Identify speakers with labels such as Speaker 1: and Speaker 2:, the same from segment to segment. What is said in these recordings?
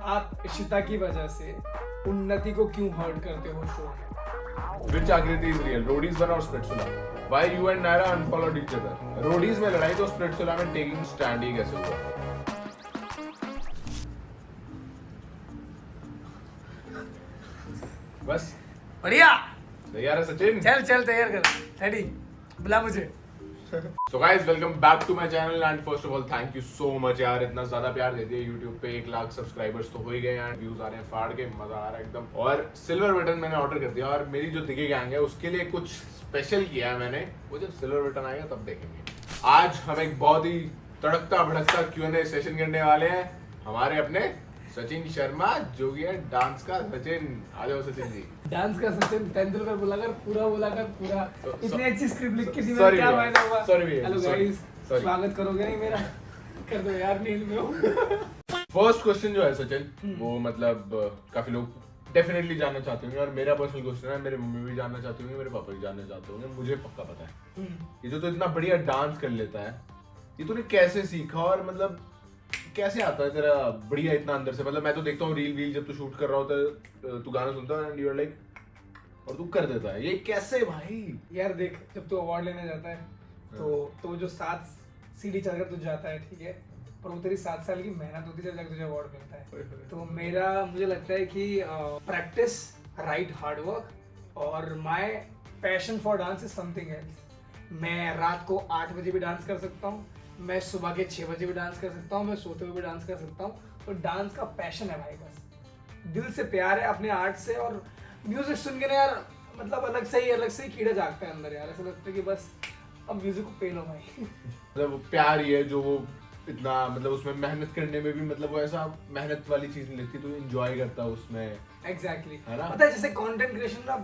Speaker 1: आप इशिता की वजह से उन्नति को क्यों हर्ट करते हो शो में?
Speaker 2: Which Akriti is real? Roadies बना और Splitsvilla? Why you and Naira unfollowed each other? Roadies में लड़ाई तो Splitsvilla में taking stand ही कैसे हुआ? बस
Speaker 1: बढ़िया,
Speaker 2: तैयार है सचिन?
Speaker 1: चल चल तैयार कर, रेडी, बुला मुझे।
Speaker 2: So guys, welcome back to my channel and first of all thank you so much यार, इतना ज्यादा प्यार दे दिया YouTube पे। 1 लाख सब्सक्राइबर्स तो हो ही गए हैं, व्यूज आ रहे हैं फाड़ के, मजा आ रहा है एकदम। और सिल्वर बटन मैंने ऑर्डर कर दिया और मेरी जो दिगे गैंग है उसके लिए कुछ स्पेशल किया है मैंने। वो जब सिल्वर बटन आएगा तब देखेंगे। आज हम एक बहुत ही तड़कता भड़कता Q&A सेशन करने वाले हैं हमारे अपने सचिन शर्मा, जो कि है डांस का सचिन। आ जाओ सचिन जी।
Speaker 1: डांस का सचिन तेंदुलकर बोलाकर पूरा इतनी अच्छी स्क्रिप्ट लिख के दी,
Speaker 2: Sorry
Speaker 1: क्या
Speaker 2: भैया,
Speaker 1: फायदा हुआ?
Speaker 2: sorry भैया,
Speaker 1: हेलो
Speaker 2: sorry,
Speaker 1: गाइस,
Speaker 2: sorry।
Speaker 1: स्वागत करोगे नहीं मेरा? कर दो यार, नींद में हूँ।
Speaker 2: फर्स्ट क्वेश्चन जो है सचिन, वो मतलब काफी लोग डेफिनेटली जानना चाहते होंगे और मेरा पर्सनल क्वेश्चन है, मेरे मम्मी भी जानना चाहते होंगे, मेरे पापा भी जानना चाहते होंगे, मुझे पक्का पता है। ये जो तो इतना बढ़िया डांस कर लेता है, ये तूने कैसे सीखा और मतलब कैसे आता है तेरा बढ़िया इतना अंदर से? मतलब मैं तो देखता हूँ रील जब तू शूट कर रहा होता है, तू गाना सुनता है एंड यू आर लाइक, और तू कर देता है। ये कैसे भाई?
Speaker 1: यार देख, जब तू अवार्ड लेने जाता है तो जो 7 सीढ़ी चढ़कर तू जाता है, ठीक है, पर वो तेरी 7 साल की मेहनत होती है जब जाकर तुझे अवार्ड मिलता है। तो मुझे लगता है कि प्रैक्टिस, राइट, हार्ड वर्क और my passion for dance is something else. मैं रात को 8 बजे भी डांस कर सकता हूँ, मैं सुबह के 6 बजे भी डांस कर सकता हूँ, मैं सोते हुए भी डांस कर सकता हूँ। तो डांस का पैशन है भाई, बस दिल से प्यार है अपने आर्ट से। और म्यूजिक सुन के ना यार, मतलब अलग से ही कीड़ा जागता है अंदर यार। ऐसा लगता है कि बस अब म्यूजिक को पे लो भाई।
Speaker 2: मतलब वो प्यार ही है जो वो इतना, मतलब उसमें मेहनत करने में भी, मतलब वो ऐसा मेहनत वाली चीज नहीं लगती, तो एंजॉय करता है उसमें।
Speaker 1: एग्जैक्टली,
Speaker 2: है ना?
Speaker 1: पता है जैसे कंटेंट क्रिएशन ना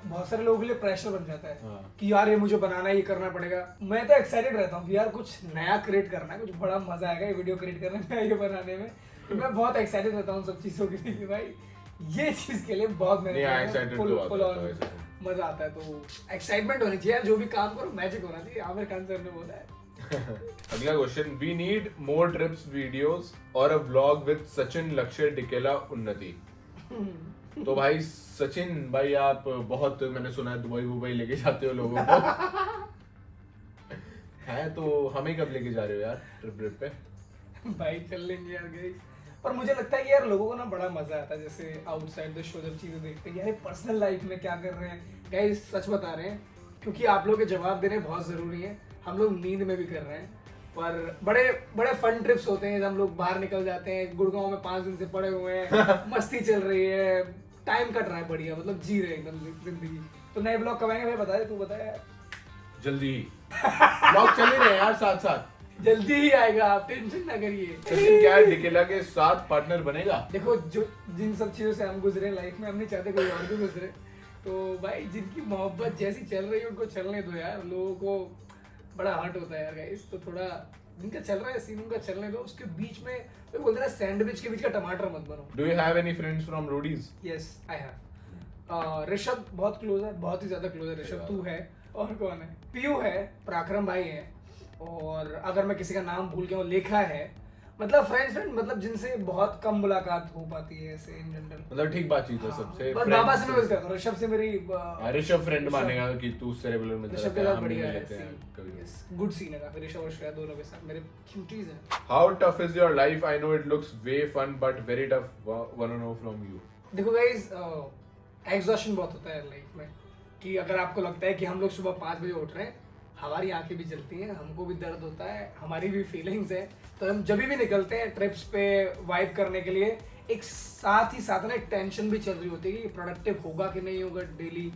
Speaker 1: बहुत सारे लोगों के लिए प्रेशर बन जाता है।
Speaker 2: हाँ।
Speaker 1: कि यार ये मुझे बनाना है, ये करना पड़ेगा। मैं तो एक्साइटेड रहता हूँ कि यार कुछ नया क्रिएट करना है, कुछ बड़ा मजा आएगा ये वीडियो क्रिएट करने में, ये बनाने में। तो मैं बहुत एक्साइटेड रहता हूँ सब चीजों के लिए कि भाई ये चीज के लिए बहुत मजा आता है। तो एक्साइटमेंट होनी चाहिए यार, जो भी काम करो मैजिक होना चाहिए, आमिर खान सर ने बोला है।
Speaker 2: अगला question, we need more trips videos और अ व्लॉग विद सचिन, लक्ष्य, टिकेला, उन्नति। तो भाई सचिन भाई, आप बहुत, मैंने सुना है दुबई लेके जाते हो लोगों को। है तो हमें कब लेके जा रहे हो यार ट्रिप पे?
Speaker 1: भाई चल लेंगे यार गाइस। पर मुझे लगता है कि यार लोगों को ना बड़ा मजा आता है जैसे आउटसाइड द शो जब चीजें देखते हैं, यार पर्सनल लाइफ में क्या कर रहे हैं गाइस। सच बता रहे हैं, क्योंकि आप लोग के जवाब देने बहुत जरूरी है। हम लोग नींद में भी कर रहे हैं, पर बड़े फन ट्रिप्स होते हैं जब हम लोग बाहर निकल जाते हैं। गुड़गांव में 5 दिन से पड़े हुए हैं, मस्ती चल रही है, टाइम कट रहा है बढ़िया, मतलब जी रहे एकदम जिंदगी। तो नए ब्लॉग कब आएंगे भाई? बता दे, तू बता यार।
Speaker 2: जल्दी ही ब्लॉग चल ही रहे हैं यार, साथ
Speaker 1: जल्दी ही आएगा, आप टेंशन ना करिए।
Speaker 2: सचिन क्या है, टिकेला के साथ पार्टनर बनेगा?
Speaker 1: देखो, जो जिन सब चीजों से हम गुजरे लाइफ में, हम नहीं चाहते कोई और भी गुजरे। तो भाई जिनकी मोहब्बत जैसी चल रही है उनको चलने दो यार। लोगों को बड़ा हर्ट होता है यार गाइस, तो थोड़ा जिनका चल रहा है सीन उनका चलने दो। उसके बीच में वो बोलते हैं सैंडविच के बीच का टमाटर मत बनो।
Speaker 2: Do you have any friends from Roadies?
Speaker 1: Yes I have. Rishabh बहुत क्लोज है, बहुत ही ज्यादा क्लोज है ऋषभ। तू है, और कौन है? पीयू है, पराक्रम भाई है, और अगर मैं किसी का नाम भूल गया हूँ, लेखा है। मतलब फ्रेंड मतलब जिनसे बहुत कम मुलाकात हो पाती है ऐसे इन जनरल।
Speaker 2: मतलब ठीक बातचीत है सबसे।
Speaker 1: पर बाबा से मैं मिलता हूँ, ऋषभ से मेरी
Speaker 2: ऋषभ फ्रेंड मानेगा कि तू उससे रेगुलर मिलता
Speaker 1: ऋषभ के
Speaker 2: है,
Speaker 1: साथ
Speaker 2: हम
Speaker 1: बढ़िया
Speaker 2: मिल
Speaker 1: है
Speaker 2: लेते हैं कभी।
Speaker 1: गुड सीन है काफी ऋषभ और श्रेया दोनों के साथ, मेरे क्यूटीज हैं।
Speaker 2: How tough is your life? I know it looks way fun but very tough, want to know from you.
Speaker 1: देखो गाइस, एग्जॉशन बहुत होता है लाइफ में, कि अगर आपको लगता है कि हम लोग सुबह 5 बजे उठ रहे हैं, हमारी आंखें भी जलती हैं, हमको भी दर्द होता है, हमारी भी फीलिंग्स है। तो हम जब भी निकलते हैं ट्रिप्स पे वाइब करने के लिए, एक साथ ही साथ ना एक टेंशन भी चल रही होती है कि प्रोडक्टिव होगा कि नहीं होगा, डेली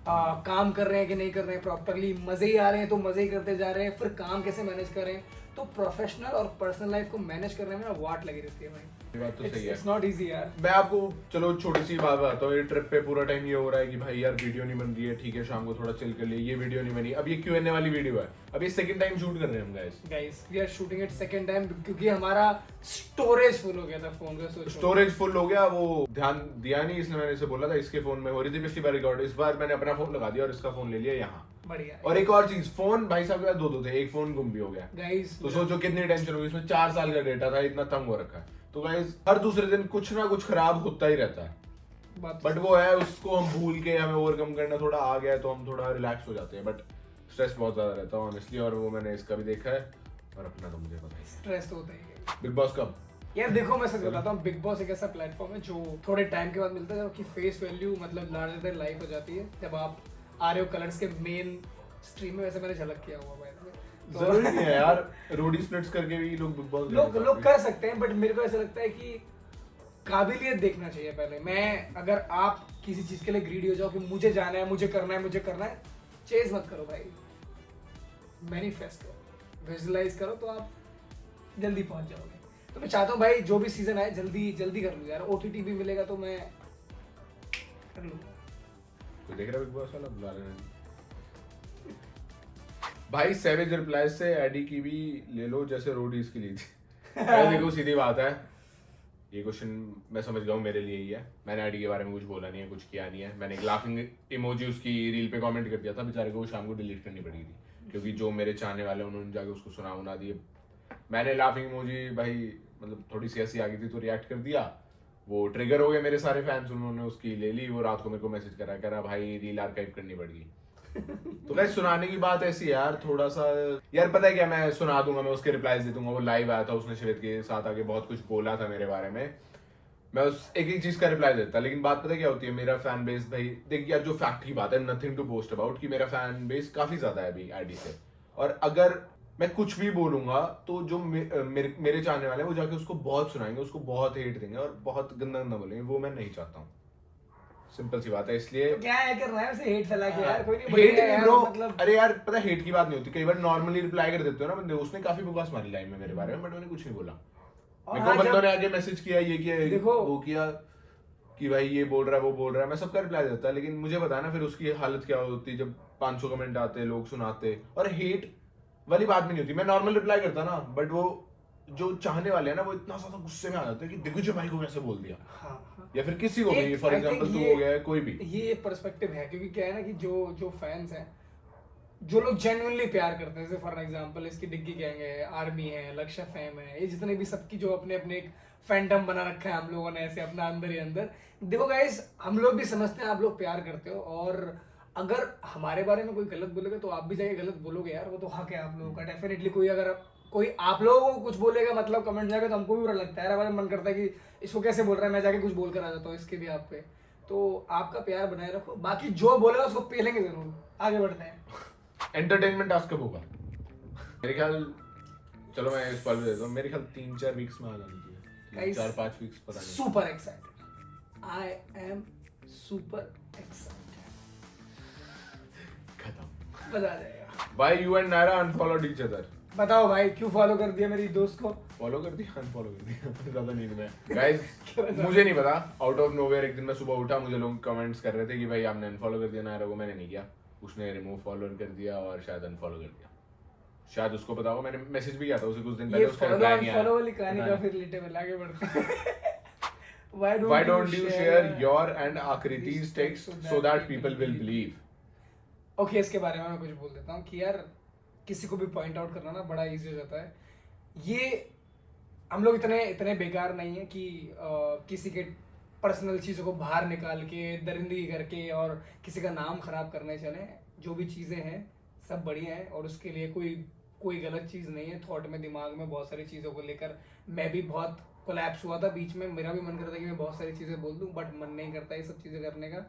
Speaker 1: काम कर रहे हैं कि नहीं कर रहे हैं प्रॉपरली, मजे ही आ रहे हैं तो मजे ही करते जा रहे हैं, फिर काम कैसे मैनेज करें। तो प्रोफेशनल और पर्सनल लाइफ को मैनेज करने में ना वाट लगी रहती है भाई।
Speaker 2: ये बात तो सही है।
Speaker 1: इट्स नॉट इजी यार।
Speaker 2: मैं आपको चलो छोटी सी बात बताता हूँ। ये ट्रिप पे पूरा टाइम ये हो रहा है कि भाई यार वीडियो नहीं बन रही है, ठीक है शाम को थोड़ा चिल कर लिए, ये वीडियो नहीं बनी। अब ये Q&A वाली वीडियो है, अब ये सेकंड टाइम शूट कर रहे हैं हम
Speaker 1: guys we are shooting it second time, क्योंकि हमारा स्टोरेज फुल हो गया था फोन का। सोचो
Speaker 2: स्टोरेज फुल हो गया, वो ध्यान दिया नहीं, इसने मैंने इसे बोला था इसके फोन में हो रही थी पिछली बार रिकॉर्ड, इस बार मैंने अपना फोन लगा दिया और इसका फोन ले लिया यहाँ।
Speaker 1: बढ़िया।
Speaker 2: और एक और चीज, फोन भाई साहब के पास 2 थे, एक फोन गुम भी हो गया।
Speaker 1: गाइस
Speaker 2: तो सोचो कितनी टेंशन होगी। इसमें 4 साल का डेटा था, इतना तंग हो रखा है। तो गाइस हर दूसरे दिन कुछ ना कुछ खराब होता ही रहता है, बट वो है उसको हम भूल के हमें ओवरकम करना थोड़ा आ गया है तो हम थोड़ा रिलैक्स हो जाते हैं, बट स्ट्रेस बहुत ज्यादा रहता है ऑनेस्टली, और वो मैंने इसका भी देखा है और अपना तो मुझे पता ही
Speaker 1: स्ट्रेस तो होता ही है।
Speaker 2: बिग बॉस कब?
Speaker 1: यार देखो मैं सच बताता हूँ, बिग बॉस एक ऐसा प्लेटफॉर्म है जो थोड़े टाइम के बाद मिलता है, जबकि फेस वैल्यू मतलब लार्जर देन लाइफ हो जाती है जब आप आ रहे हो कलर्स के मेन स्ट्रीम में। वैसे मैंने झलक किया हुआ भाई, तो
Speaker 2: जरूरी नहीं है यार, रोडी स्प्लिट्स करके भी लोग बिग बॉस
Speaker 1: लोग कर सकते हैं, बट मेरे को ऐसा लगता है कि काबिलियत देखना चाहिए पहले। मैं अगर आप किसी चीज के लिए ग्रीडी हो जाओ कि मुझे जाना है, मुझे करना है, चेज मत करो भाई, मैनिफेस्ट करो, विजुअलाइज करो, तो आप जल्दी पहुंच जाओगे। तो मैं चाहता हूँ भाई जो भी सीजन आए जल्दी कर लूँ यार, ओटीटी भी मिलेगा तो मैं कर लूँगा।
Speaker 2: तो देख रहा बिग बॉस वाला बुला रहे हैं भाई। सेवेज रिप्लाई से एडी की भी ले लो जैसे रोडीज की ली थी। देखो सीधी बात है, ये क्वेश्चन मैं समझ गया हूँ मेरे लिए ही है। मैंने एडी के बारे में कुछ बोला नहीं है, कुछ किया नहीं है। मैंने एक लाफिंग इमोजी उसकी रील पे कमेंट कर दिया था, बेचारे को शाम को डिलीट करनी पड़ी थी, क्योंकि जो मेरे चाहने वाले उन्होंने जाके उसको सुना दिए। मैंने लाफिंग इमोजी भाई मतलब थोड़ी सी ऐसी आ गई थी तो रिएक्ट कर दिया, वो ट्रिगर हो गए मेरे सारे फैंस, उन्होंने उसकी ले ली। वो रात को मेरे को मैसेज करा भाई रील आर्काइव करनी पड़ेगी। तो गाइस सुनाने की बात ऐसी है यार, थोड़ा सा यार पता है क्या, मैं सुना दूंगा, मैं उसके रिप्लाईज दे दूंगा। वो लाइव आया था, उसने श्वेत के साथ आके बहुत कुछ बोला था मेरे बारे में, मैं उस एक चीज का रिप्लाई देता। लेकिन बात पता है क्या होती है, मेरा फैन बेस भाई देख यार, जो फैक्ट की बात है, नथिंग टू बोस्ट अबाउट, कि मेरा फैन बेस काफी ज्यादा है अभी आईडी से, और अगर मैं कुछ भी बोलूंगा तो जो मेरे चाहने वाले हैं वो जाके उसको बहुत सुनाएंगे, उसको बहुत हेट देंगे और बहुत गंदा बोलेंगे। वो मैं नहीं चाहता हूँ, सिंपल सी बात है। इसलिए
Speaker 1: तो क्या है कर रहा है वैसे हेट फैला के यार, कोई नहीं
Speaker 2: हेट
Speaker 1: बढ़िया
Speaker 2: नहीं
Speaker 1: यार,
Speaker 2: ब्रो,
Speaker 1: मतलब
Speaker 2: अरे यार पता है हेट की बात नहीं होती, कई बार नॉर्मली रिप्लाई कर देते हो ना बंदे। उसने काफी बकवास मारी लाइन में मेरे बारे में, बट मैंने कुछ नहीं बोला। मेरे को बंदों ने आगे मैसेज किया, ये किया,
Speaker 1: देखो
Speaker 2: वो किया कि भाई ये बोल रहा है वो बोल रहा है, मैं सबका रिप्लाई देता, लेकिन मुझे पता है ना फिर उसकी हालत क्या होती जब 500 कमेंट आते, लोग सुनाते, और हेट वाली बात भी नहीं होती। मैं नॉर्मल रिप्लाई करता ना, बट वो जो चाहने वाले हैं ना वो इतना ज्यादा गुस्से में आ जाते हैं कि दिग्विजय भाई को कैसे बोल दिया,
Speaker 1: हाँ।
Speaker 2: या फिर किसी को भी, फॉर एग्जांपल तू हो गया, कोई भी।
Speaker 1: ये पर्सपेक्टिव है, क्योंकि क्या है ना कि जो फैंस हैं, जो लोग जेन्युइनली प्यार करते हैं, जैसे फॉर एग्जांपल इसकी डिग्गी गैंग है, आर्मी है, लक्ष्य फैम है, ये जितने भी सबकी जो अपने अपने एक फैंडम बना रखा है हम लोगों ने ऐसे अपना अंदर ही अंदर। देखो गाइस, हम लोग भी समझते हैं आप लोग प्यार करते हो, और अगर हमारे बारे में कोई गलत बोलेगा तो आप भी जाके गलत बोलोगे यार, वो तो हक है आप लोगों का। डेफिनेटली कोई आप लोगों को कुछ बोलेगा मतलब कमेंट जाके, तो हमको भी बुरा लगता है यार, हमारा मन करता है कि इसको कैसे बोल रहा है, मैं जाके कुछ बोल कर आ जाता हूँ इसके भी आप पे। तो आपका प्यार बनाए रखो, बाकी जो बोलेगा उसको पेलेंगे जरूर। आगे बढ़ते हैं।
Speaker 2: एंटरटेनमेंट टास्क कब होगा? मेरे ख्याल, चलो मैं इस पल देता हूँ, मेरे ख्याल 3-4 वीक्स में आ जानी चाहिए, 4-5 वीक्स पता नहीं।
Speaker 1: Super excited, I am super excited.
Speaker 2: खत्म,
Speaker 1: मजा आ जाएगा।
Speaker 2: Why you and Naira unfollowed each other?
Speaker 1: बताओ भाई क्यों फॉलो कर दिया मेरी दोस्त को?
Speaker 2: फॉलो कर दिया, अनफॉलो कर दिया ज्यादा नींद में। गाइस मुझे नहीं पता, आउट ऑफ नोवेयर एक दिन मैं सुबह उठा, मुझे लोग कमेंट्स कर रहे थे कि भाई आपने अनफॉलो कर दिया नायरा को। मैंने नहीं किया, उसने रिमूव फॉलोअर कर दिया और शायद अनफॉलो कर दिया, शायद उसको पता होगा। मैंने मैसेज भी किया था उसे कुछ दिन पहले, उसका रिप्लाई नहीं आया।
Speaker 1: फॉलो वाली कहानी काफी रिलेटेबल, आगे बढ़ते हैं।
Speaker 2: Why don't you share your and Akriti's takes so that people will believe?
Speaker 1: Okay, इसके बारे में मैं कुछ बोल देता हूँ कि यार किसी को भी पॉइंट आउट करना ना बड़ा इजी हो जाता है। ये हम लोग इतने बेकार नहीं है कि किसी के पर्सनल चीज़ों को बाहर निकाल के दरिंदगी करके और किसी का नाम खराब करने चले। जो भी चीज़ें हैं सब बढ़िया है, और उसके लिए कोई गलत चीज़ नहीं है। थॉट में, दिमाग में बहुत सारी चीज़ों को लेकर मैं भी बहुत कोलैप्स हुआ था बीच में, मेरा भी मन करता कि मैं बहुत सारी चीज़ें बोल दूँ, बट मन नहीं करता ये सब चीज़ें करने का।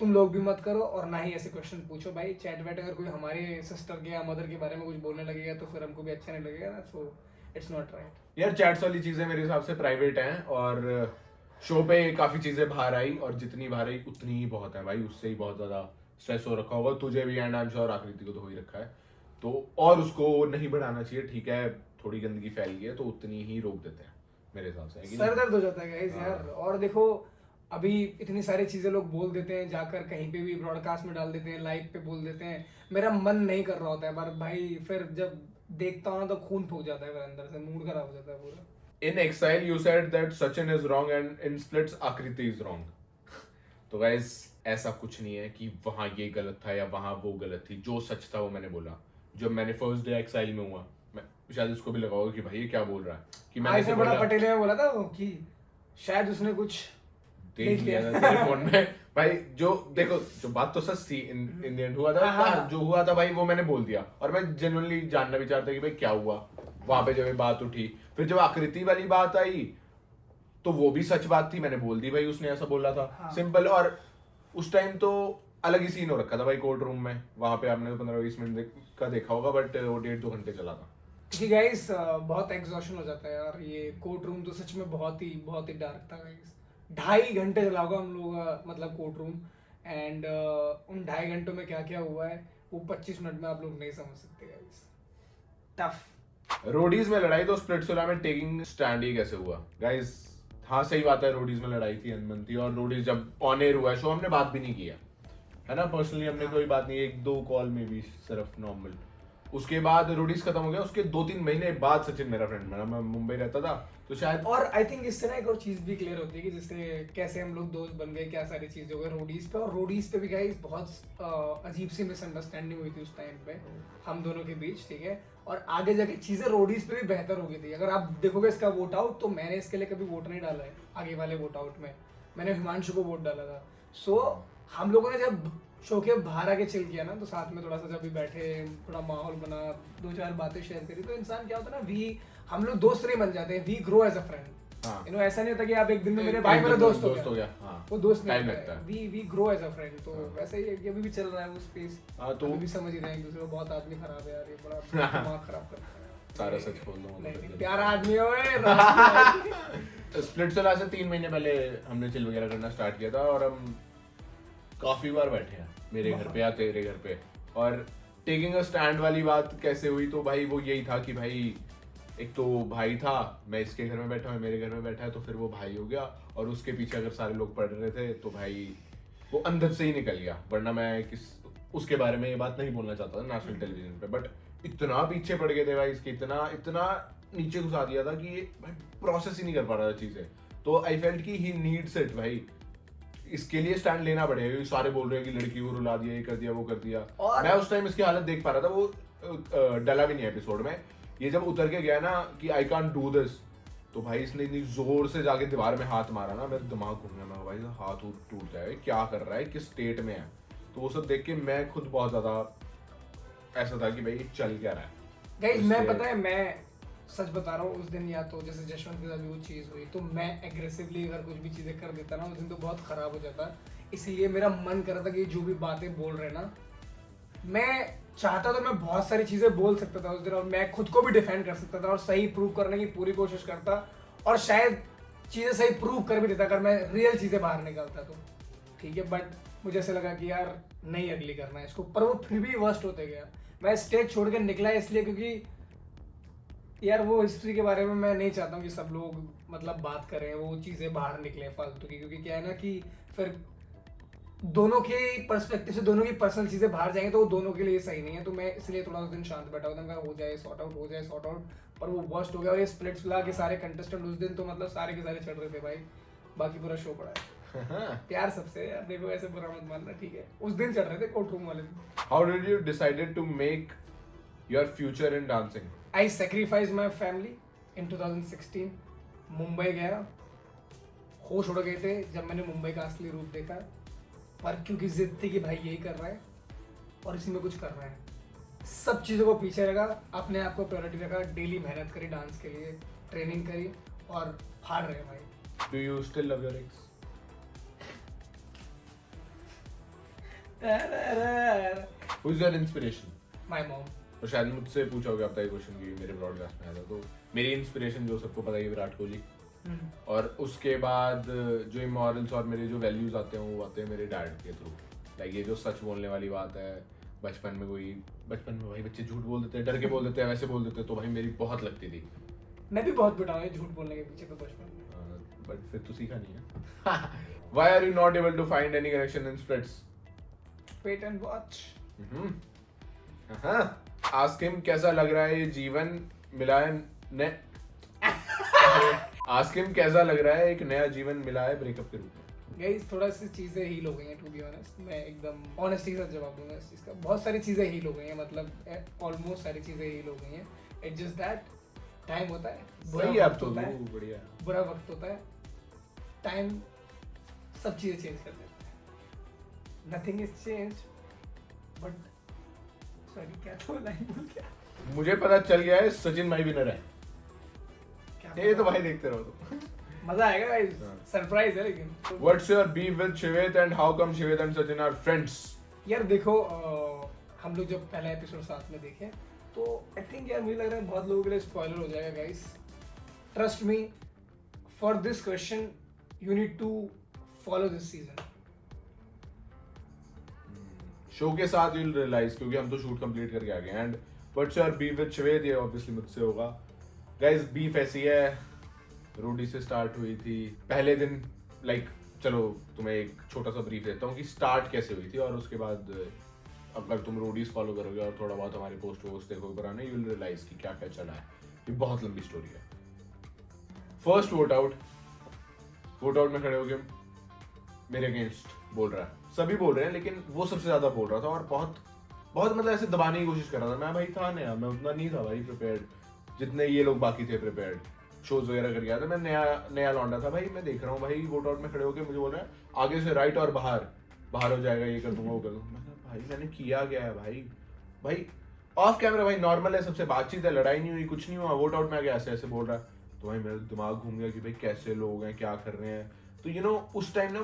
Speaker 1: तुम लोग भी मत करो, और ना ही ऐसे क्वेश्चन पूछो भाई। चैट वैट अगर कोई हमारे सिस्टर के या मदर के बारे में कुछ बोलने लगेगा तो फिर हमको भी अच्छा नहीं लगेगा ना, सो इट्स नॉट राइट।
Speaker 2: यार चैट्स वाली चीजें मेरे हिसाब से प्राइवेट हैं, और शो पे काफी चीजें बाहर आई, और जितनी बाहर आई उतनी ही बहुत है भाई, उससे ही बहुत ज्यादा स्ट्रेस हो रखा होगा तुझे भी, एंड आई एम श्योर आकृति को तो हो ही रखा है। तो और उसको नहीं बढ़ाना चाहिए, ठीक है थोड़ी गंदगी फैल गई है तो उतनी ही रोक देते हैं मेरे हिसाब से।
Speaker 1: सर दर्द हो जाता है गाइस यार। और देखो अभी इतनी सारी चीजें लोग बोल देते हैं, जाकर कहीं पे भी ब्रॉडकास्ट में डाल देते हैं, लाइव पे बोल देते हैं। मेरा मन नहीं कर रहा होता है पर भाई फिर जब देखता हूँ ना तो खून फूक जाता है मेरे अंदर से, मूड खराब हो जाता है पूरा।
Speaker 2: In exile you said that Sachin is wrong and in splits Akriti is wrong. तो गाइस ऐसा कुछ नहीं है कि वहाँ ये गलत था या वहाँ वो गलत थी। जो सच था वो मैंने बोला। जब मैंने फर्स्ट डे एक्साइल में हुआ शायद उसको भी लगा होगा कि भाई ये क्या बोल रहा है, कि मैंने
Speaker 1: हाँ,
Speaker 2: ऐसे
Speaker 1: इसमें बड़ा
Speaker 2: बोला,
Speaker 1: पटेल ने बोला था वो कि शायद उसने कुछ
Speaker 2: देख लिया था तेरे फोन में भाई। जो देखो, जो बात तो सच थी, इन द एंड हुआ था,
Speaker 1: हाँ।
Speaker 2: जो हुआ था भाई वो मैंने बोल दिया। और मैं जेन्युइनली जानना भी चाहता कि भाई क्या हुआ वहां पे। जब ये बात उठी, फिर जब आकृति वाली बात आई तो वो भी सच बात थी, मैंने बोल दी भाई उसने ऐसा बोला था।
Speaker 1: हाँ।
Speaker 2: सिंपल। और उस टाइम तो अलग ही सीन हो रखा था भाई कोर्ट रूम में। वहां पे आपने 15-20 मिनट का देखा होगा, बट वो 1.5-2 घंटे चला था।
Speaker 1: कि गाइस बहुत एग्जॉशन हो जाता है यार। ये कोर्ट रूम तो सच में बहुत ही डार्क था गाइस। 2.5 घंटे चला होगा हम लोग का मतलब कोर्ट रूम। एंड उन 2.5 घंटों में क्या क्या हुआ है वो 25 मिनट में आप लोग नहीं समझ सकते गाइस। टफ।
Speaker 2: रोडीज में लड़ाई तो स्प्लिट्सविला में टेकिंग स्टैंड ही कैसे हुआ गाइस? हाँ सही बात है, रोडीज में लड़ाई थी, अनबन थी। और रोडीज जब ऑन एयर हुआ शो, हमने बात भी नहीं किया है ना, पर्सनली हमने कोई बात नहीं, 1-2 कॉल में भी सिर्फ नॉर्मल। उसके बाद रोडीज खत्म हो गया, उसके 2-3 महीने बाद सचिन मेरा फ्रेंड बना। मैं मुंबई रहता था तो शायद।
Speaker 1: और आई थिंक इससे ना एक और चीज भी क्लियर होती है कि जिससे कैसे हम लोग दोस्त बन गए, क्या सारी चीजें हो गई रोडीज पे। और रोडीज पे भी गाइस बहुत अजीब सी मिसअंडरस्टैंडिंग हुई थी उस टाइम पे हम दोनों के बीच, ठीक है। और आगे जाके चीजें रोडीज पे भी बेहतर हो गई थी। अगर आप देखोगे इसका वोट आउट, तो मैंने इसके लिए कभी वोट नहीं डाला है। आगे वाले वोट आउट में मैंने हिमांशु को वोट डाला था। सो हम लोगों ने जब शो के बाहर आके चिल किया ना, तो साथ में थोड़ा सा जब भी बैठे, थोड़ा माहौल बना, 2-4 बातें शेयर करी, तो इंसान क्या होता है ना, हम लोग दोस्त नहीं बन जाते, we grow as a friend.
Speaker 2: हाँ।
Speaker 1: यू नो, ऐसा नहीं होता कि आप एक दिन में मेरे भाई मेरा दोस्त हो गया।
Speaker 2: हाँ।
Speaker 1: वो दोस्त नहीं
Speaker 2: टाइम
Speaker 1: होता
Speaker 2: लगता
Speaker 1: है,
Speaker 2: है।
Speaker 1: We grow as a friend. तो
Speaker 2: हाँ।
Speaker 1: वैसे ही अभी भी चल रहा है वो स्पेस।
Speaker 2: हाँ, तो
Speaker 1: अभी भी समझ ही रहे हैं एक दूसरे को। बहुत आदमी खराब है यार, ये बड़ा दिमाग खराब करता है।
Speaker 2: सारा सच बोल दूंगा।
Speaker 1: नहीं, प्यारा आदमी हो राज।
Speaker 2: स्प्लिट्सविला से 3 महीने पहले हमने चिल वगैरह करना स्टार्ट किया था, और हम काफी बार बैठे हैं मेरे घर पे या तेरे घर पे। और टेकिंग अ स्टैंड वाली बात कैसे हुई, तो भाई वो यही था कि भाई एक तो भाई था, मैं इसके घर में बैठा हूँ, मेरे घर में बैठा है, तो फिर वो भाई हो गया। और उसके पीछे अगर सारे लोग पढ़ रहे थे तो भाई वो अंदर से ही निकल गया। वरना मैं उसके बारे में ये बात नहीं बोलना चाहता था नेशनल टेलीविजन पे, बट इतना पीछे पड़ गए थे भाई इसके, इतना नीचे घुसा दिया था कि भाई प्रोसेस ही नहीं कर पा रहा था चीजें। तो आई फेल्ट कि ही नीड्स इट भाई, इसके लिए स्टैंड लेना पड़ेगा, क्योंकि सारे बोल रहे हैं कि लड़की को रुला दिया, ये कर दिया, वो कर दिया।
Speaker 1: और
Speaker 2: मैं उस टाइम इसकी हालत देख पा रहा था, वो डला भी नहीं एपिसोड में। ये जब उतर के गया ना कि आई कांट डू दिस, तो भाई इसने इतनी जोर से जाके दीवार में हाथ मारा ना, मेरा दिमाग घूम गया। मैं भाई हाथ टूट जाए, क्या कर रहा है, किस स्टेट में है। तो वो सब देख के मैं खुद बहुत ज्यादा ऐसा था कि भाई चल क्या रहा है
Speaker 1: गाइस। मैं पता है, मैं सच बता रहा हूँ, उस दिन या तो जैसे जशवंत के साथ भी वो चीज़ हुई, तो मैं एग्रेसिवली अगर कुछ भी चीज़ें कर देता ना उस दिन, तो बहुत ख़राब हो जाता। इसीलिए मेरा मन कर रहा था कि जो भी बातें बोल रहे ना, मैं चाहता तो मैं बहुत सारी चीज़ें बोल सकता था उस दिन, और मैं खुद को भी डिफेंड कर सकता था और सही प्रूव करने की पूरी कोशिश करता, और शायद चीज़ें सही प्रूव कर भी देता अगर मैं रियल चीज़ें बाहर निकालता तो, ठीक है। बट मुझे ऐसा लगा कि यार नहीं अगली करना है इसको, पर वो फिर भी वर्स्ट होते गया। मैं स्टेज छोड़ के निकला इसलिए क्योंकि यार वो हिस्ट्री के बारे में मैं नहीं चाहता हूँ कि सब लोग मतलब बात करें, वो चीज़ें बाहर निकले फालतू की। क्योंकि क्या है ना कि फिर दोनों के पर्सपेक्टिव से दोनों की पर्सनल चीज़ें बाहर जाएंगे तो वो दोनों के लिए सही नहीं है। तो मैं इसलिए थोड़ा उस दिन शांत बैठा हुआ था, हो जाए सॉर्ट आउट, हो जाए सॉर्ट आउट। पर वो वर्स्ट हो गया। और ये स्प्लिट्सविला के सारे कंटेस्टेंट उस दिन तो मतलब सारे के सारे चढ़ रहे थे भाई, बाकी पूरा शो पड़ा है। प्यार सबसे यार, देखो ऐसे बुरा मत मानना, ठीक है। उस दिन चढ़ रहे थे कोर्ट रूम वाले दिन।
Speaker 2: How did you decided to make your future in dancing?
Speaker 1: I sacrificed my family in 2016. Mumbai गया, होश उड़ गए थे जब मैंने मुंबई का असली रूप देखा। पर क्योंकि जिद थी कि भाई यही कर रहा है और इसी में कुछ कर रहा है, सब चीज़ों को पीछे रखा, अपने आप को प्रायोरिटी रखा, डेली मेहनत करी, डांस के लिए ट्रेनिंग करी, और फाड़ रहे भाई।
Speaker 2: Do you still love your ex? Who's your inspiration?
Speaker 1: My mom.
Speaker 2: तो शायद मुझसे पूछा होगा आपका ये क्वेश्चन कि मेरे ब्रॉडकास्ट में आया था। तो मेरी इंस्पिरेशन जो सबको पता है विराट कोहली, और उसके बाद जो इमोरल्स और मेरे जो वैल्यूज आते हैं वो आते हैं मेरे डैड के थ्रू। लाइक ये जो सच बोलने वाली बात है, बचपन में भाई बच्चे झूठ बोल देते हैं, डर के बोल देते हैं, वैसे बोल देते हैं, तो भाई मेरी बहुत लगती थी।
Speaker 1: मैं भी बहुत पिटा हूँ झूठ बोलने के पीछे तो बचपन में,
Speaker 2: बट फिर तो सीखा नहीं है। Why are you not able to find any connection in splits?
Speaker 1: Wait and watch.
Speaker 2: Ask him कैसा लग रहा है ये जीवन मिला है ने Ask him कैसा लग रहा है एक नया जीवन मिला है ब्रेकअप के रूप में।
Speaker 1: गाइस थोड़ा सी चीज़ें हील हो गई हैं, टू बी ऑनेस्ट। मैं एकदम ऑनेस्टी के साथ जवाब दूंगा इस चीज़ का। बहुत सारी चीज़ें हील हो गई हैं, मतलब ऑलमोस्ट सारी चीज़ें हील हो गई हैं। इट्स जस्ट दैट टाइम होता है,
Speaker 2: सही आप तो
Speaker 1: होता है,
Speaker 2: बढ़िया।
Speaker 1: बुरा वक्त होता है, टाइम सब चीजें चेंज कर देता है। Nothing is change but sorry क्या तो लाइन भूल गया।
Speaker 2: मुझे पता चल गया है सचिन माई विनर है।
Speaker 1: क्या
Speaker 2: ये तो
Speaker 1: पता?
Speaker 2: भाई देखते रहो तुम।
Speaker 1: मजा आएगा गाइस,
Speaker 2: हाँ।
Speaker 1: सरप्राइज है लेकिन।
Speaker 2: What's your beef with Shivit and how come Shivit and Sachin are friends?
Speaker 1: यार देखो हम लोग जब पहला एपिसोड साथ में देखे तो आई थिंक यार मुझे लग रहा है बहुत लोगों के लिए स्पॉइलर हो जाएगा guys. Trust me for this question you need to follow this season.
Speaker 2: Show के साथ you'll realize क्योंकि हम तो शूट कंप्लीट करके आ गए। And what's your beef with Shivit? ये ऑब्वियसली मुझसे होगा। गाइस बीफ ऐसी है, रोडी से स्टार्ट हुई थी पहले दिन। लाइक चलो तुम्हें एक छोटा सा ब्रीफ देता हूँ कि स्टार्ट कैसे हुई थी, और उसके बाद अगर तुम रोडीज फॉलो करोगे और थोड़ा बहुत हमारे पोस्ट वोस्ट देखोगे पुराने, यू विल रियलाइज कि क्या क्या चला है। ये बहुत लंबी स्टोरी है। फर्स्ट वोट आउट में खड़े होके मेरे अगेंस्ट बोल रहा है, सभी बोल रहे हैं लेकिन वो सबसे ज्यादा बोल रहा था और बहुत बहुत मतलब ऐसे दबाने की कोशिश कर रहा था। मैं भाई था नया, मैं उतना नहीं था भाई प्रिपेयर्ड जितने ये लोग बाकी थे प्रिपेयर्ड। शोज वगैरह कर गया था, मैं नया लौंडा था भाई। मैं देख रहा हूँ भाई वोट आउट में खड़े होके मुझे बोल रहे हैं आगे से राइट और बाहर हो जाएगा, ये कर दूंगा वो कर दूंगा। मैं कहा भाई मैंने किया क्या है भाई ऑफ कैमरा भाई नॉर्मल है, सबसे बातचीत है, लड़ाई नहीं हुई, कुछ नहीं हुआ। वोट आउट में आके ऐसे ऐसे बोल रहा है तो भाई मेरा दिमाग घूम गया कि भाई कैसे लोग हैं, क्या कर रहे हैं। तो यू नो उस टाइम ना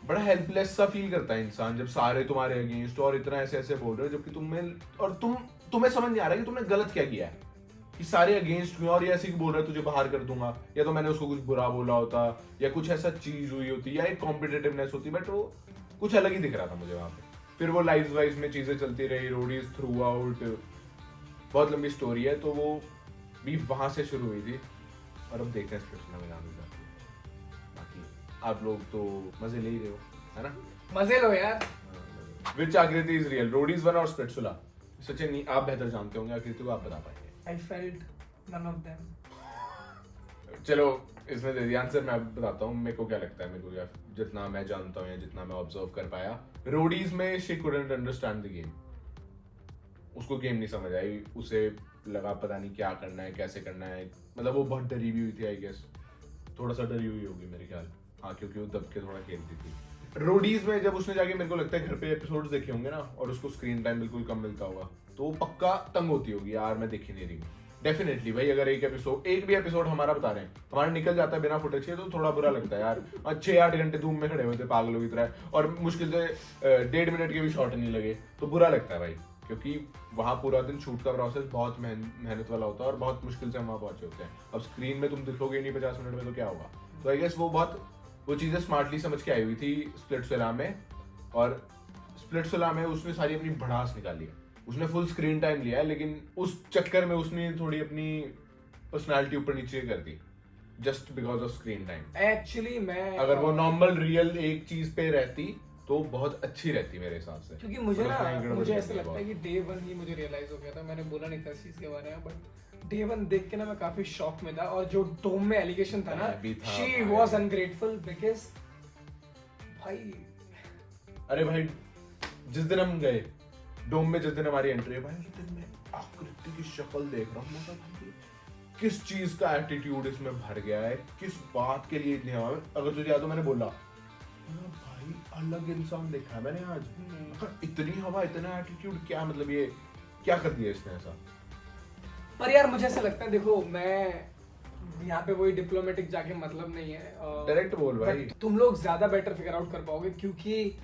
Speaker 2: बड़ा हेल्पलेस सा फील करता है इंसान जब सारे तुम्हारे अगेंस्ट और इतना ऐसे ऐसे बोल रहे हो, जबकि तुम्हें समझ नहीं आ रहा कि तुमने गलत क्या किया है कि सारे अगेंस्ट हुए और ये ऐसे ही बोल रहे तुझे बाहर कर दूंगा, या तो मैंने उसको कुछ बुरा बोला होता या कुछ ऐसा चीज हुई होती या एक कॉम्पिटिटिवनेस होती, बट वो कुछ अलग ही दिख रहा था मुझे वहां पे। फिर वो लाइव वाइज में चीजें चलती रही, रोडीज थ्रू आउट, बहुत लंबी स्टोरी है। तो वो बीफ वहां से शुरू हुई थी और अब देखते हैं स्प्लिट्सविला में जाने जाती है। बाकी आप लोग तो मजे ले ही रहे हो, है ना?
Speaker 1: मजे लो यार।
Speaker 2: विच आकृति इज रियल, रोडीज वन और स्प्लिट्सविला? सचिन आप बेहतर जानते होंगे, आकृति को आप बता पाएंगे।
Speaker 1: I felt none of them.
Speaker 2: चलो इसमें दे दिया आंसर, मैं बताता हूँ मेरे को क्या लगता है। मेरे को क्या जितना मैं जानता हूँ या जितना मैं ऑब्जर्व कर पाया, रोडीज में she couldn't understand the game. उसको गेम नहीं समझ आई, उसे लगा पता नहीं क्या करना है, कैसे करना है। मतलब वो बहुत डरी हुई थी, आई गेस थोड़ा सा डरी हुई होगी मेरे ख्याल। हाँ क्योंकि वो दब के थोड़ा खेलती थी। रोडीज में जब उसने जाके मेरे को लगता है घर पे एपिसोड्स देखे होंगे ना, और उसको स्क्रीन टाइम बिल्कुल कम मिलता होगा, तो वो पक्का तंग होती होगी यार मैं देख ही नहीं रही हूँ। डेफिनेटली भाई अगर एक भी एपिसोड हमारा बता रहे हैं हमारा निकल जाता है बिना फुटेज के, तो थोड़ा बुरा लगता है यार। 6-8 घंटे धूम में खड़े हुए थे पागलों की तरह और मुश्किल से 1.5 मिनट के भी शॉट नहीं लगे, तो बुरा लगता है भाई। क्योंकि वहाँ पूरा दिन शूट का प्रोसेस बहुत मेहनत वाला होता है और बहुत मुश्किल से हम वहाँ पहुंचे होते हैं। अब स्क्रीन में तुम दिखोगे नहीं 50 मिनट में तो क्या होगा। तो आई गेस वो चीजें स्मार्टली समझ के आई हुई थी स्प्लिट्सविला में, और स्प्लिट्सविला में उसने सारी अपनी भड़ास निकाली है। उसने फुल स्क्रीन टाइम लिया है, लेकिन उस चक्कर में उसने थोड़ी अपनी पर्सनालिटी ऊपर नीचे कर दी just because of screen time.
Speaker 1: Actually मैं
Speaker 2: अगर वो नॉर्मल रियल एक चीज पे रहती तो बहुत अच्छी रहती मेरे हिसाब से।
Speaker 1: क्योंकि मुझे ना
Speaker 2: मतलब
Speaker 1: मुझे ऐसा लगता है कि डे वन ही मुझे रियलाइज हो गया था। मैंने बोला नहीं था इस चीज के बारे में, बट डे वन देख के ना मैं काफी शॉक में था। और जो डोम में एलिगेशन था ना, शी वाज अनग्रेटफुल बिकॉज भाई
Speaker 2: अरे भाई जिस दिन हम गए डोम में, जिस दिन हमारी एंट्री है भाई, उस दिन मैं आकृति की शक्ल देख रहा हूँ, मतलब किस चीज का एटीट्यूड इसमें भर गया है, किस बात के लिए इतनी हवा। अगर तुझे याद हो मैंने बोला भाई अलग इंसान देखा है मैंने आज, इतनी हवा इतना एटीट्यूड, क्या मतलब ये क्या कर दिया इसने ऐसा।
Speaker 1: पर यार मुझे ऐसा लगता है, देखो मैं यहाँ पे वही डिप्लोमेटिक जाके मतलब नहीं है,
Speaker 2: डायरेक्ट बोल भाई।
Speaker 1: तुम लोग ज्यादा बेटर फिगर आउट कर पाओगे क्योंकि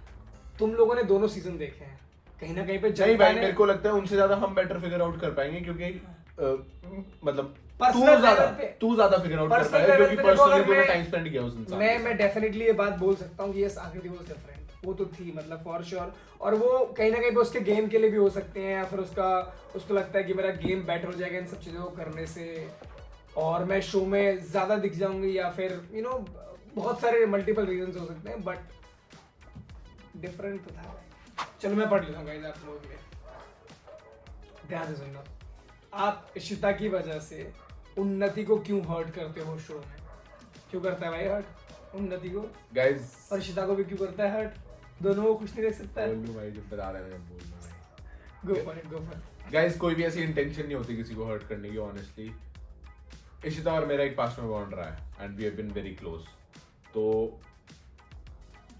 Speaker 1: तुम लोगों ने दोनों सीजन देखे हैं। कहीं ना कहीं पे
Speaker 2: नहीं भाई मेरे को लगता है उनसे ज्यादा हम बेटर फिगर आउट कर पाएंगे, क्योंकि मतलब तू ज्यादा फिगर आउट कर पाएगा क्योंकि पर्सनली तूने टाइम स्पेंड किया उस इंसान।
Speaker 1: मैं डेफिनेटली ये बात बोल सकता हूँ कि यस आकृति वाज डिफरेंट, वो तो थी मतलब फॉर श्योर। और वो कहीं ना कहीं पे उसके गेम के लिए भी हो सकते हैं, या फिर उसको लगता है कि मेरा गेम बेटर हो जाएगा इन सब चीजों को करने से, और मैं शो में ज्यादा दिख जाऊंगी, या फिर यू नो बहुत सारे मल्टीपल रीजंस हो सकते हैं, बट डिफरेंट तो था। चलो मैं पढ़ लेता हूँ गाइस आप लोगों के लिए, ध्यान से सुनना। आप इशिता की वजह से उन्नति को क्यों हर्ट करते हो शो में? क्यों करता है भाई हर्ट उन्नति को
Speaker 2: गाइस?
Speaker 1: और इशिता को भी क्यों करता है हर्ट? दोनों को खुश नहीं देख सकता है।
Speaker 2: बोल भाई जब बता रहे हैं बोलना भाई।
Speaker 1: Go for it.
Speaker 2: गाइस कोई भी ऐसी इंटेंशन नहीं होती किसी को हर्ट करने की ऑनेस्टली। इशिता और मेरा एक पास्ट में बॉन्ड रहा है and we have been very close. तो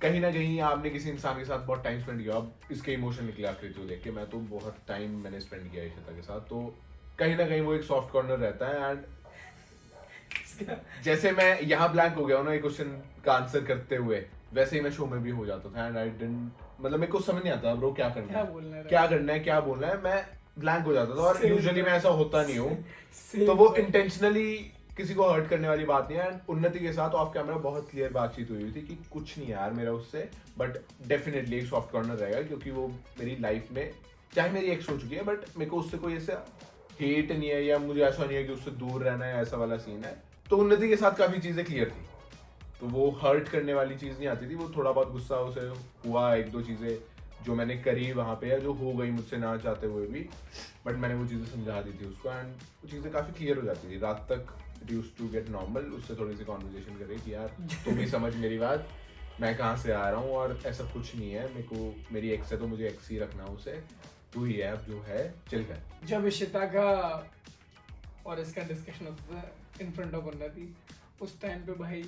Speaker 2: कहीं ना कहीं आपने किसी इंसान के साथ बहुत टाइम स्पेंड किया, अब इसके इमोशन निकले आखिरी को देख के। मैं तो बहुत टाइम मैंने स्पेंड किया इशिता के साथ, तो कहीं ना कहीं वो एक सॉफ्ट कॉर्नर रहता है। एंड जैसे मैं यहाँ ब्लैंक हो गया हूँ ना ये क्वेश्चन का आंसर करते हुए, वैसे ही मैं शो में भी हो जाता था। एंड आई डिडंट, मतलब मेरे को समझ नहीं आता ब्रो क्या करना है, क्या करना है, क्या बोलना है, मैं ब्लैंक हो जाता था। और यूजुअली मैं ऐसा होता नहीं हूँ, तो वो इंटेंशनली किसी को हर्ट करने वाली बात नहीं है। एंड उन्नति के साथ ऑफ कैमरा बहुत क्लियर बातचीत हुई थी कि कुछ नहीं यार मेरा उससे, बट डेफिनेटली एक सॉफ्ट कॉर्नर रहेगा क्योंकि वो मेरी लाइफ में, चाहे मेरी एक्स हो चुकी है, बट मेरे को उससे कोई ऐसा हेट नहीं है या मुझे ऐसा नहीं है कि उससे दूर रहना है, ऐसा वाला सीन है। तो उन्नति के साथ काफी चीजें क्लियर थी, तो वो हर्ट करने वाली चीज नहीं आती थी। वो थोड़ा बहुत गुस्सा उसे हुआ, एक दो चीजें जो मैंने करी वहाँ पे या जो हो गई मुझसे ना चाहते हुए भी, बट मैंने वो चीज़ें समझा दी थी उसको। एंड वो चीज़ें काफ़ी क्लियर हो जाती थी। रात तक it used to get normal. उससे थोड़ी सी कॉन्वर्जेशन करी कि यार तुम ही समझ मेरी बात, मैं कहाँ से आ रहा हूँ और ऐसा कुछ नहीं है, मेरे को मेरी एक्स है तो मुझे एक्स ही रखना उसे, तू ही है अब जो है चिल कर।
Speaker 1: जब इशिता का और इसका डिस्कशन होता था इन फ्रंट ऑफ उन्नति, उस टाइम पे भाई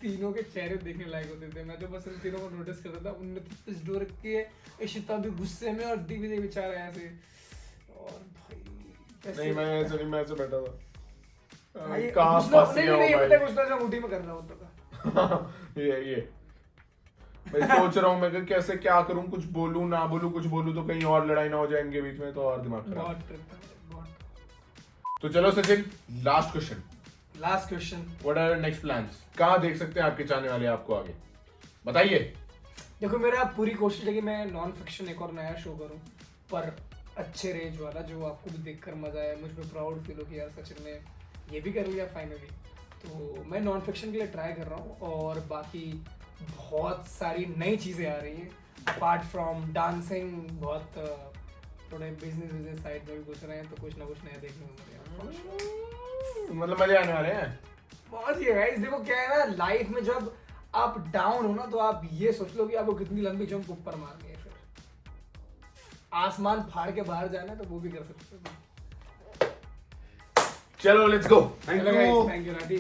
Speaker 1: तीनों के चेहरे देखने लायक होते थे। मैं तो बस इन तीनों को नोटिस करता था। उन्नति इस डोर के, इशिता भी गुस्से में, और दिग्विजय बेचारा ऐसे। और भाई
Speaker 2: नहीं मैं ऐसे नहीं, मैं ऐसे बैठा था
Speaker 1: भाई
Speaker 2: कहाँ
Speaker 1: कुछ ना,
Speaker 2: फंस गया
Speaker 1: नहीं
Speaker 2: हूँ
Speaker 1: पता
Speaker 2: भाई।
Speaker 1: कुछ ना जो मुट्ठी में कर रहा होता था।
Speaker 2: ये मैं सोच रहा हूँ मैं कि कैसे क्या करूँ, कुछ बोलूँ ना बोलूँ, कुछ बोलूँ तो कहीं और लड़ाई ना हो जाए इनके बीच में, तो और दिमाग खराब।
Speaker 1: बहुत ट्रिप था, बहुत।
Speaker 2: तो चलो Sachin, last question.
Speaker 1: Last question,
Speaker 2: what are next plans? कहाँ देख सकते हैं आपके चाहने वाले आपको आगे, बताइए।
Speaker 1: देखो मेरा पूरी कोशिश है कि मैं नॉन फिक्शन एक और नया शो करूं, पर अच्छे रेंज वाला, जो आपको भी देखकर मजा आए, मुझ पे प्राउड फील हो कि यार सचिन ने ये भी कर लिया फाइनली। तो मैं नॉन फिक्शन के लिए ट्राई कर रहा हूँ, और बाकी बहुत सारी नई चीज़ें आ रही हैं अपार्ट फ्रॉम डांसिंग। बहुत थोड़े बिजनेस साइड में भी घुस रहे हैं, तो कुछ ना कुछ नया देखने को मिलेगा।
Speaker 2: मतलब मजे आने वाले हैं
Speaker 1: बहुत ही है गाइस। देखो क्या है ना, लाइफ में जब आप डाउन हो ना, तो आप ये सोच लो कि आपको कितनी लंबी जंप ऊपर मारनी है, फिर आसमान फाड़ के बाहर जाना है, तो वो भी कर सकते हो।
Speaker 2: चलो let's go. Thank you
Speaker 1: thank you Rathi.